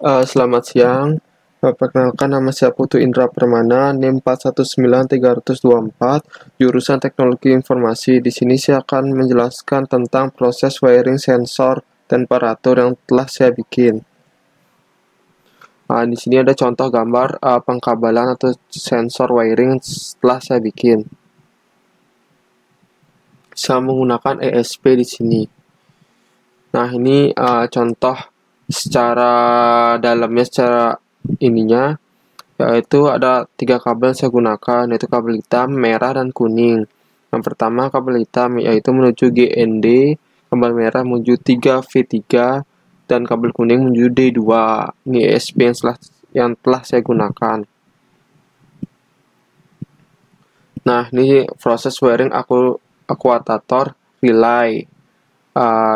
Selamat siang. Perkenalkan nama saya Putu Indra Permana, NIM 419324, jurusan Teknologi Informasi. Di sini saya akan menjelaskan tentang proses wiring sensor temperatur yang telah saya bikin. Di sini ada contoh gambar pengkabelan atau sensor wiring setelah saya bikin. Saya menggunakan ESP di sini. Nah, ini contoh secara dalamnya, secara ininya, yaitu ada 3 kabel yang saya gunakan, yaitu kabel hitam, merah, dan kuning. Yang pertama kabel hitam yaitu menuju GND, kabel merah menuju 3V3, dan kabel kuning menuju D2. Ini ESP yang telah saya gunakan. Nah, ini proses wiring akuatator relay.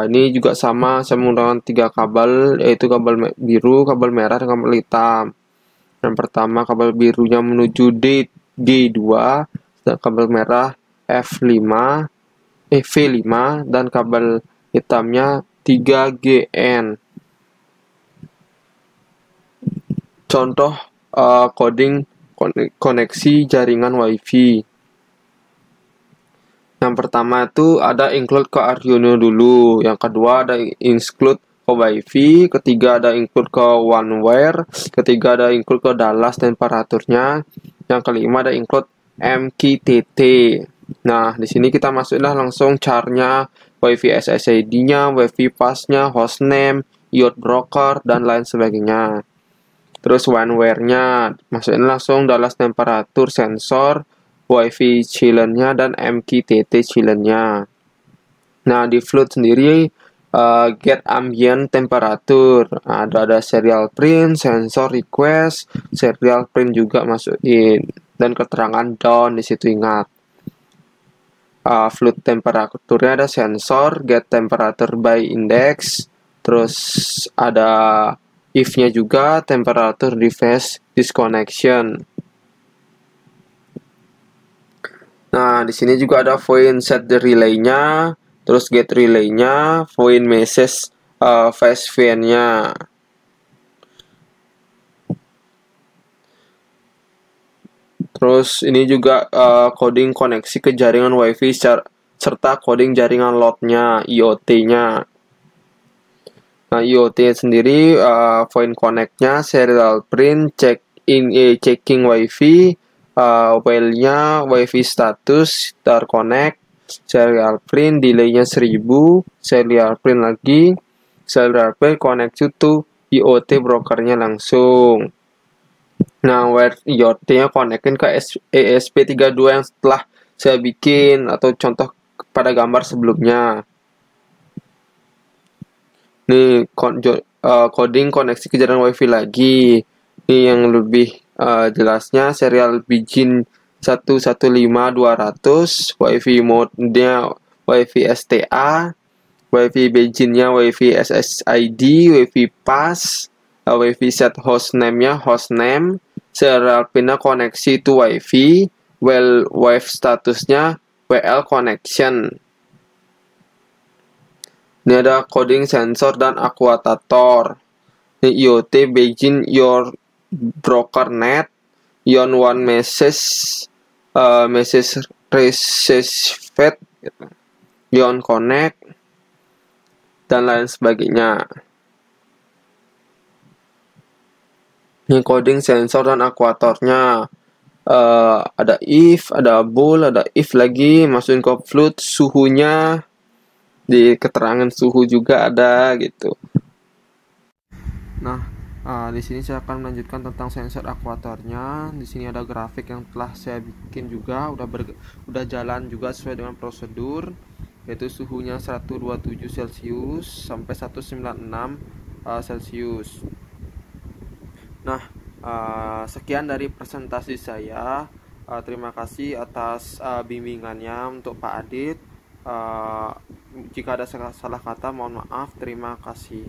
Ini juga sama, saya menggunakan 3 kabel, yaitu kabel biru, kabel merah, dan kabel hitam. Yang pertama kabel birunya menuju D2, dan kabel merah V5, dan kabel hitamnya 3GN. Contoh coding koneksi jaringan WiFi. Yang pertama itu ada include ke Arduino dulu, yang kedua ada include ke WiFi, ketiga ada include ke OneWire, ketiga ada include ke Dallas temperaturnya, yang kelima ada include MQTT. Nah, di sini kita masuklah langsung charnya, WiFi SSID-nya, WiFi pass-nya, hostname, IoT broker, dan lain sebagainya. Terus OneWire-nya, masukin langsung Dallas temperatur sensor, WiFi chillernya, dan MQTT chillernya. Nah, di float sendiri get ambient temperature, ada serial print, sensor request, serial print juga masukin, dan keterangan down di situ, ingat. Float temperaturnya ada sensor, get temperature by index, terus ada if-nya juga, temperature device disconnection. Nah, di sini juga ada void set the relay-nya, terus get relay-nya, void message fast VN-nya. Terus ini juga coding koneksi ke jaringan WiFi serta coding jaringan load-nya, IoT-nya. Nah, IoT sendiri void connect-nya, serial print, checking WiFi, while-nya, WiFi status, start connect, serial print, delay-nya 1000, serial print lagi, serial print connect to IoT brokernya langsung. Nah, wire IoT-nya connectin ke ESP32 yang setelah saya bikin atau contoh pada gambar sebelumnya. Nih, coding koneksi ke jaringan WiFi lagi. Ini yang lebih jelasnya, serial begin 115200, WiFi mode-nya WiFi STA, WiFi begin-nya WiFi SSID, WiFi pass, WiFi set hostname-nya hostname, serial pin-nya koneksi to WiFi, while WiFi statusnya WL connection. Ini ada coding sensor dan akuatator. Ini IoT begin your broker net, yon one message, message received, yon connect, dan lain sebagainya. Ini coding sensor dan akuatornya. Ada if, ada bool, ada if lagi, masukin ke float, suhunya di keterangan suhu juga ada gitu. Nah, di sini saya akan melanjutkan tentang sensor akuatornya. Di sini ada grafik yang telah saya bikin juga, udah jalan juga sesuai dengan prosedur, yaitu suhunya 127 Celcius sampai 196 Celcius. Nah, sekian dari presentasi saya. Terima kasih atas bimbingannya untuk Pak Adit. Jika ada salah kata, mohon maaf. Terima kasih.